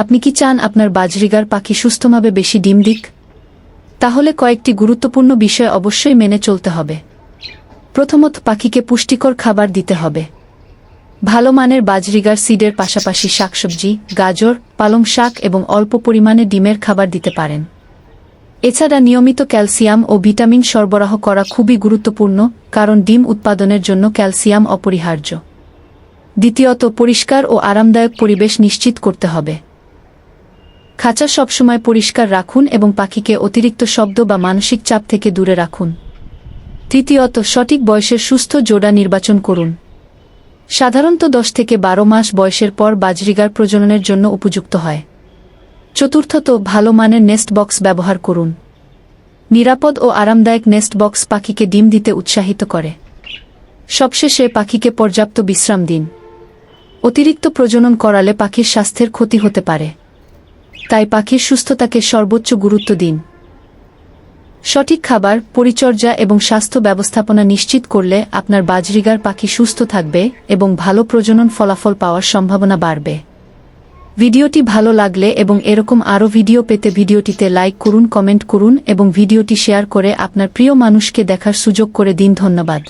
আপনি কি চান আপনার বাজরিগার পাখি সুস্থভাবে বেশি ডিম দিক? তাহলে কয়েকটি গুরুত্বপূর্ণ বিষয় অবশ্যই মেনে চলতে হবে। প্রথমত, পাখিকে পুষ্টিকর খাবার দিতে হবে। ভালো মানের বাজরিগার সিডের পাশাপাশি শাকসবজি, গাজর, পালং শাক এবং অল্প পরিমাণে ডিমের খাবার দিতে পারেন। এছাড়া নিয়মিত ক্যালসিয়াম ও ভিটামিন সরবরাহ করা খুবই গুরুত্বপূর্ণ, কারণ ডিম উৎপাদনের জন্য ক্যালসিয়াম অপরিহার্য। দ্বিতীয়ত, পরিষ্কার ও আরামদায়ক পরিবেশ নিশ্চিত করতে হবে। খাঁচা সবসময় পরিষ্কার রাখুন এবং পাখিকে অতিরিক্ত শব্দ বা মানসিক চাপ থেকে দূরে রাখুন। তৃতীয়ত, সঠিক বয়সের সুস্থ জোড়া নির্বাচন করুন। সাধারণত 10 থেকে 12 মাস বয়সের পর বাজরিগার প্রজননের জন্য উপযুক্ত হয়। চতুর্থত, ভালো মানের নেস্ট বক্স ব্যবহার করুন। নিরাপদ ও আরামদায়ক নেস্ট বক্স পাখিকে ডিম দিতে উৎসাহিত করে। সবশেষে, পাখিকে পর্যাপ্ত বিশ্রাম দিন। অতিরিক্ত প্রজনন করালে পাখির স্বাস্থ্যের ক্ষতি হতে পারে। তাই পাখির সুস্থতাকে সর্বোচ্চ গুরুত্ব দিন। সঠিক খাবার, পরিচর্যা এবং স্বাস্থ্য ব্যবস্থাপনা নিশ্চিত করলে আপনার বাজরিগার পাখি সুস্থ থাকবে এবং ভালো প্রজনন ফলাফল পাওয়ার সম্ভাবনা বাড়বে। ভিডিওটি ভালো লাগলে এবং এরকম আরও ভিডিও পেতে ভিডিওটিতে লাইক করুন, কমেন্ট করুন এবং ভিডিওটি শেয়ার করে আপনার প্রিয় মানুষকে দেখার সুযোগ করে দিন। ধন্যবাদ।